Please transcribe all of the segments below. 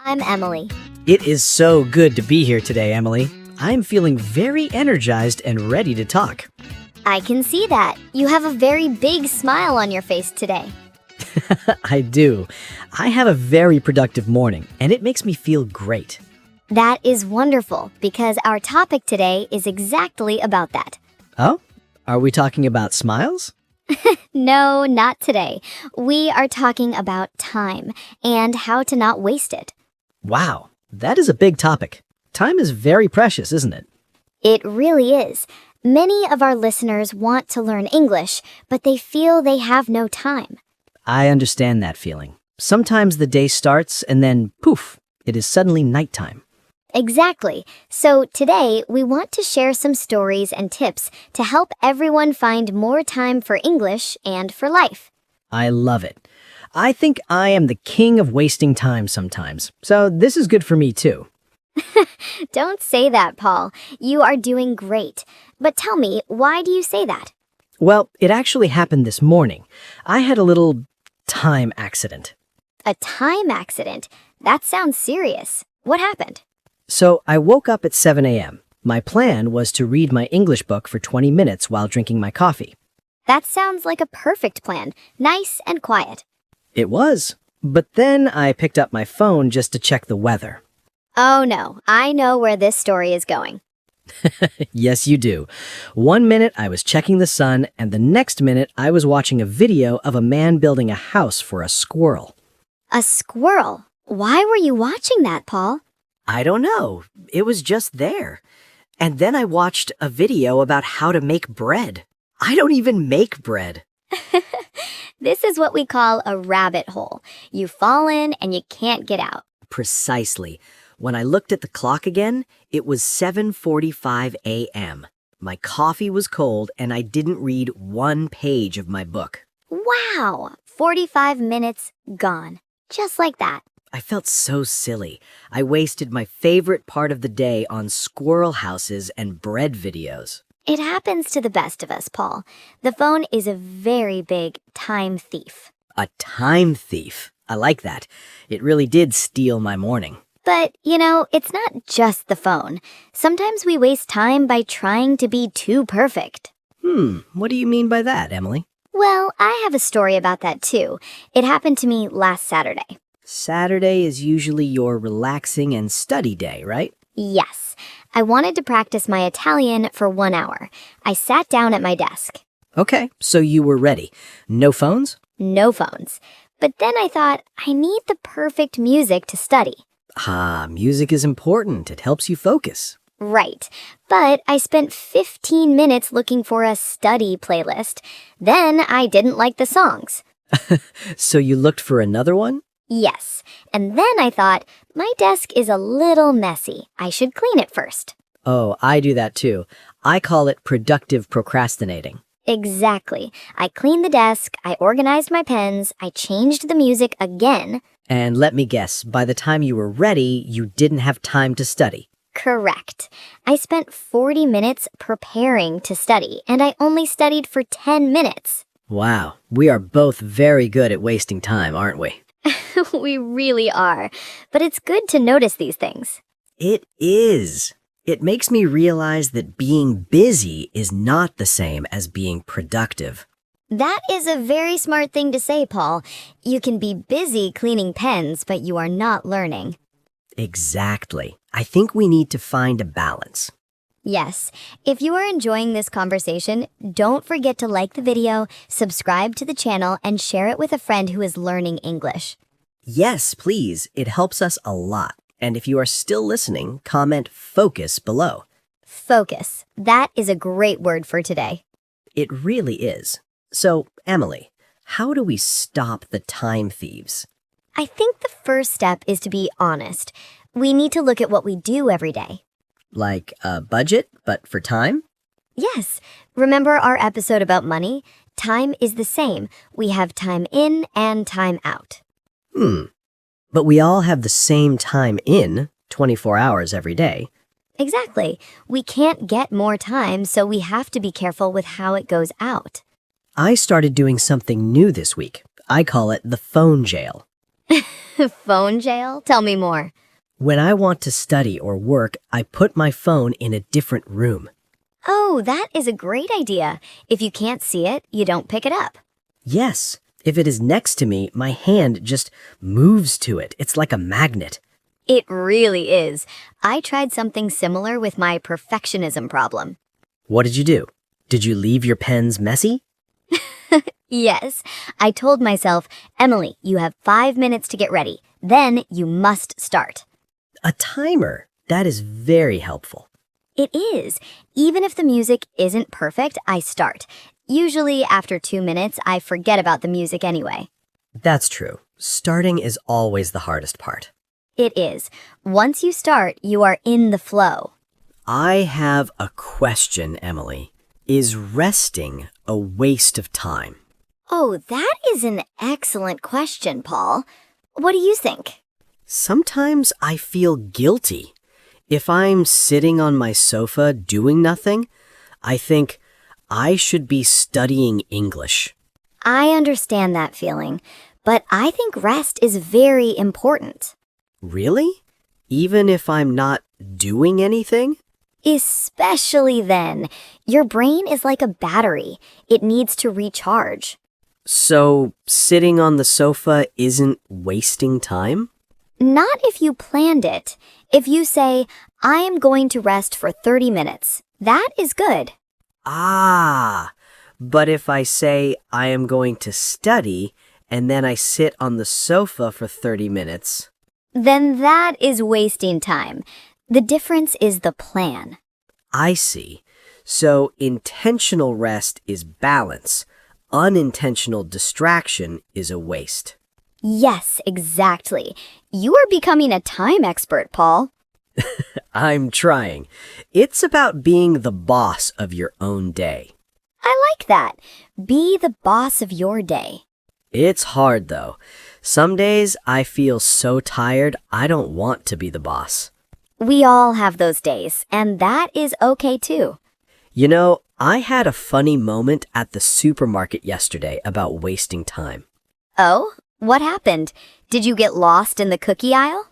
I'm Emily. It is so good to be here today, Emily. I'm feeling very energized and ready to talk. I can see that. You have a very big smile on your face today. I do. I have a very productive morning, and it makes me feel great. That is wonderful because our topic today is exactly about that. Oh? Are we talking about smiles? No, not today. We are talking about time and how to not waste it. Wow, that is a big topic. Time is very precious, isn't it? It really is. Many of our listeners want to learn English, but they feel they have no time. I understand that feeling. Sometimes the day starts and then, poof, it is suddenly nighttime. Exactly. So today, we want to share some stories and tips to help everyone find more time for English and for life. I love it. I think I am the king of wasting time sometimes, so this is good for me too. Don't say that, Paul. You are doing great. But tell me, why do you say that? Well, it actually happened this morning. I had a little time accident. A time accident? That sounds serious. What happened? So I woke up at 7 a.m. My plan was to read my English book for 20 minutes while drinking my coffee. That sounds like a perfect plan. Nice and quiet. It was. But then I picked up my phone just to check the weather. Oh no, I know where this story is going. Yes, you do. 1 minute I was checking the sun, and the next minute I was watching a video of a man building a house for a squirrel. A squirrel? Why were you watching that, Paul? I don't know. It was just there. And then I watched a video about how to make bread. I don't even make bread. This is what we call a rabbit hole. You fall in and you can't get out. Precisely. When I looked at the clock again, it was 7:45 a.m. My coffee was cold and I didn't read one page of my book. Wow! 45 minutes gone. Just like that. I felt so silly. I wasted my favorite part of the day on squirrel houses and bread videos. It happens to the best of us, Paul. The phone is a very big time thief. A time thief. I like that. It really did steal my morning. But, it's not just the phone. Sometimes we waste time by trying to be too perfect. What do you mean by that, Emily? Well, I have a story about that too. It happened to me last Saturday. Saturday is usually your relaxing and study day, right? Yes. I wanted to practice my Italian for 1 hour. I sat down at my desk. Okay, so you were ready. No phones? No phones. But then I thought, I need the perfect music to study. Music is important. It helps you focus. Right. But I spent 15 minutes looking for a study playlist. Then I didn't like the songs. So you looked for another one? Yes. And then I thought, my desk is a little messy. I should clean it first. Oh, I do that too. I call it productive procrastinating. Exactly. I cleaned the desk, I organized my pens, I changed the music again. And let me guess, by the time you were ready, you didn't have time to study. Correct. I spent 40 minutes preparing to study, and I only studied for 10 minutes. Wow, we are both very good at wasting time, aren't we? We really are. But it's good to notice these things. It is. It makes me realize that being busy is not the same as being productive. That is a very smart thing to say, Paul. You can be busy cleaning pens, but you are not learning. Exactly. I think we need to find a balance. Yes. If you are enjoying this conversation, don't forget to like the video, subscribe to the channel, and share it with a friend who is learning English. Yes, please. It helps us a lot. And if you are still listening, comment focus below. Focus. That is a great word for today. It really is. So, Emily, how do we stop the time thieves? I think the first step is to be honest. We need to look at what we do every day. Like a budget, but for time? Yes. Remember our episode about money? Time is the same. We have time in and time out. But we all have the same time in, 24 hours every day. Exactly. We can't get more time, so we have to be careful with how it goes out. I started doing something new this week. I call it the phone jail. Phone jail? Tell me more. When I want to study or work, I put my phone in a different room. Oh, that is a great idea. If you can't see it, you don't pick it up. Yes, if it is next to me, my hand just moves to it. It's like a magnet. It really is. I tried something similar with my perfectionism problem. What did you do? Did you leave your pens messy? Yes, I told myself, Emily, you have 5 minutes to get ready. Then you must start. A timer. That is very helpful. It is. Even if the music isn't perfect, I start. Usually after 2 minutes, I forget about the music anyway. That's true. Starting is always the hardest part. It is. Once you start, you are in the flow. I have a question, Emily. Is resting a waste of time? Oh, that is an excellent question, Paul. What do you think? Sometimes I feel guilty. If I'm sitting on my sofa doing nothing, I think I should be studying English. I understand that feeling, but I think rest is very important. Really? Even if I'm not doing anything? Especially then. Your brain is like a battery. It needs to recharge. So, sitting on the sofa isn't wasting time? Not if you planned it. If you say, I am going to rest for 30 minutes, that is good. Ah, but if I say I am going to study and then I sit on the sofa for 30 minutes... Then that is wasting time. The difference is the plan. I see. So intentional rest is balance. Unintentional distraction is a waste. Yes, exactly. You are becoming a time expert, Paul. I'm trying. It's about being the boss of your own day. I like that. Be the boss of your day. It's hard, though. Some days I feel so tired I don't want to be the boss. We all have those days, and that is okay too. You know, I had a funny moment at the supermarket yesterday about wasting time. Oh, what happened? Did you get lost in the cookie aisle?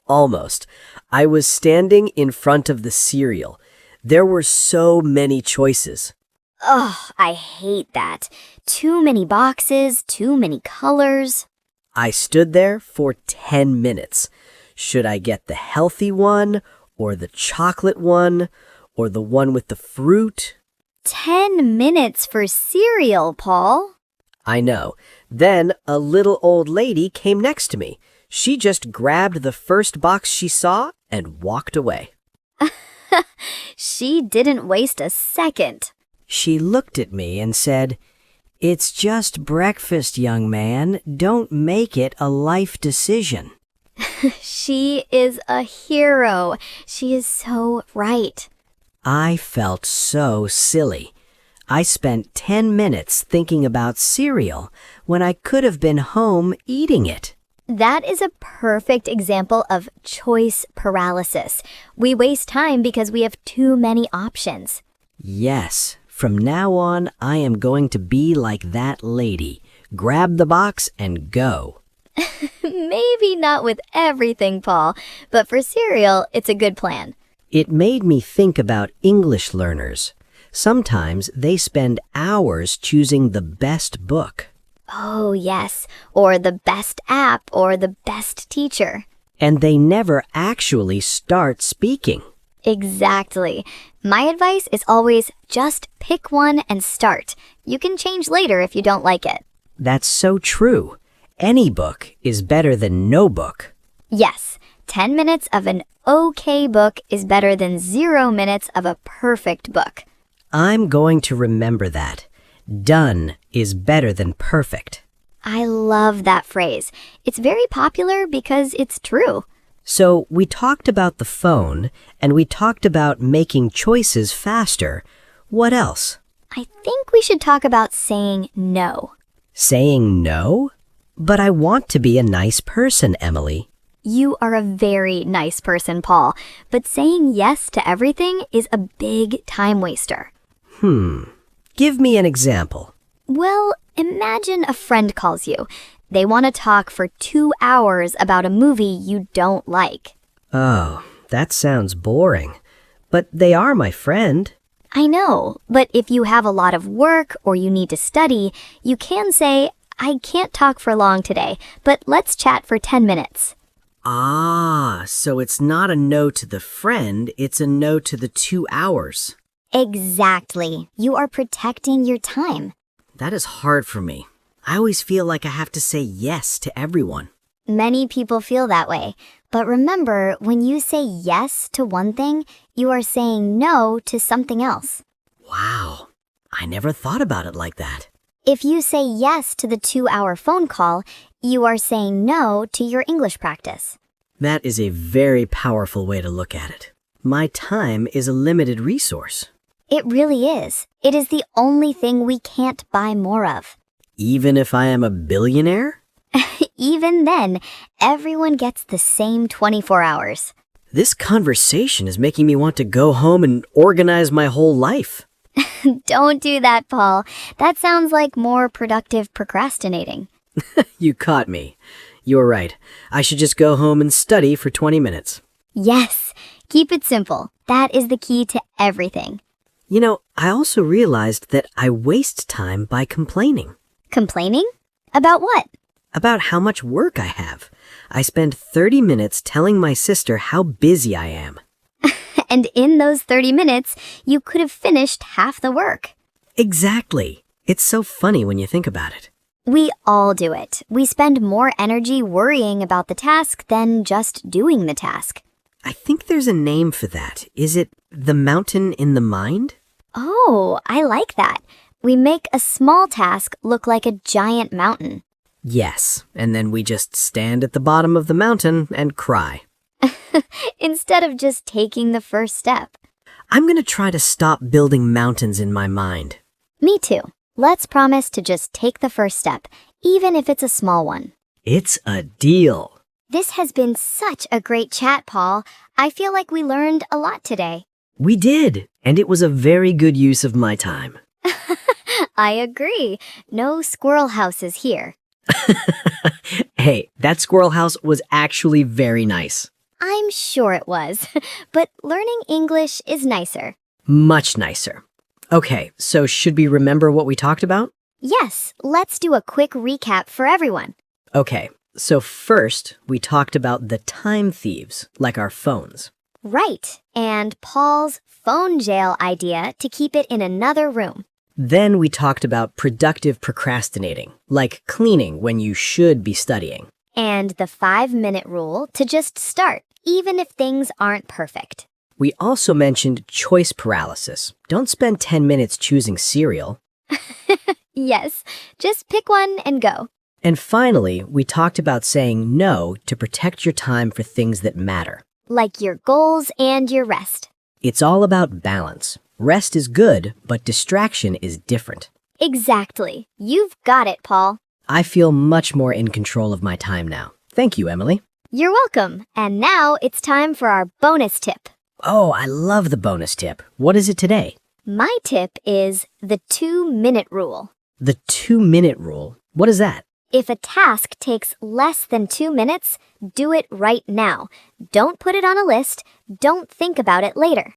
Almost. I was standing in front of the cereal. There were so many choices. Ugh, I hate that. Too many boxes, too many colors. I stood there for 10 minutes. Should I get the healthy one, or the chocolate one, or the one with the fruit? 10 minutes for cereal, Paul. I know. Then a little old lady came next to me. She just grabbed the first box she saw and walked away. She didn't waste a second. She looked at me and said, "It's just breakfast, young man. Don't make it a life decision." She is a hero. She is so right. I felt so silly. I spent 10 minutes thinking about cereal when I could have been home eating it. That is a perfect example of choice paralysis. We waste time because we have too many options. Yes, from now on, I am going to be like that lady. Grab the box and go. Maybe not with everything, Paul, but for cereal, it's a good plan. It made me think about English learners. Sometimes they spend hours choosing the best book. Oh, yes, or the best app or the best teacher. And they never actually start speaking. Exactly. My advice is always just pick one and start. You can change later if you don't like it. That's so true. Any book is better than no book. Yes, 10 minutes of an okay book is better than 0 minutes of a perfect book. I'm going to remember that. Done is better than perfect. I love that phrase. It's very popular because it's true. So we talked about the phone, and we talked about making choices faster. What else? I think we should talk about saying no. Saying no? But I want to be a nice person, Emily. You are a very nice person, Paul, but saying yes to everything is a big time waster. Give me an example. Well, imagine a friend calls you. They want to talk for 2 hours about a movie you don't like. Oh, that sounds boring. But they are my friend. I know, but if you have a lot of work or you need to study, you can say, I can't talk for long today, but let's chat for 10 minutes. Ah, so it's not a no to the friend, it's a no to the 2 hours. Exactly. You are protecting your time. That is hard for me. I always feel like I have to say yes to everyone. Many people feel that way. But remember, when you say yes to one thing, you are saying no to something else. Wow, I never thought about it like that. If you say yes to the 2-hour phone call, you are saying no to your English practice. That is a very powerful way to look at it. My time is a limited resource. It really is. It is the only thing we can't buy more of. Even if I am a billionaire? Even then, everyone gets the same 24 hours. This conversation is making me want to go home and organize my whole life. Don't do that, Paul. That sounds like more productive procrastinating. You caught me. You're right. I should just go home and study for 20 minutes. Yes, keep it simple. That is the key to everything. You know, I also realized that I waste time by complaining. Complaining? About what? About how much work I have. I spend 30 minutes telling my sister how busy I am. And in those 30 minutes, you could have finished half the work. Exactly. It's so funny when you think about it. We all do it. We spend more energy worrying about the task than just doing the task. I think there's a name for that. Is it the mountain in the mind? Oh, I like that. We make a small task look like a giant mountain. Yes, and then we just stand at the bottom of the mountain and cry. Instead of just taking the first step. I'm going to try to stop building mountains in my mind. Me too. Let's promise to just take the first step, even if it's a small one. It's a deal. This has been such a great chat, Paul. I feel like we learned a lot today. We did, and it was a very good use of my time. I agree. No squirrel houses here. Hey, that squirrel house was actually very nice. I'm sure it was, but learning English is nicer. Much nicer. Okay, so should we remember what we talked about? Yes, let's do a quick recap for everyone. Okay, so first we talked about the time thieves, like our phones. Right, and Paul's phone jail idea to keep it in another room. Then we talked about productive procrastinating, like cleaning when you should be studying. And the 5-minute rule to just start, even if things aren't perfect. We also mentioned choice paralysis. Don't spend 10 minutes choosing cereal. Yes, just pick one and go. And finally, we talked about saying no to protect your time for things that matter. Like your goals and your rest. It's all about balance. Rest is good, but distraction is different. Exactly. You've got it, Paul. I feel much more in control of my time now. Thank you, Emily. You're welcome. And now it's time for our bonus tip. Oh, I love the bonus tip. What is it today? My tip is the 2-minute rule. The 2-minute rule. What is that? If a task takes less than 2 minutes, do it right now. Don't put it on a list. Don't think about it later.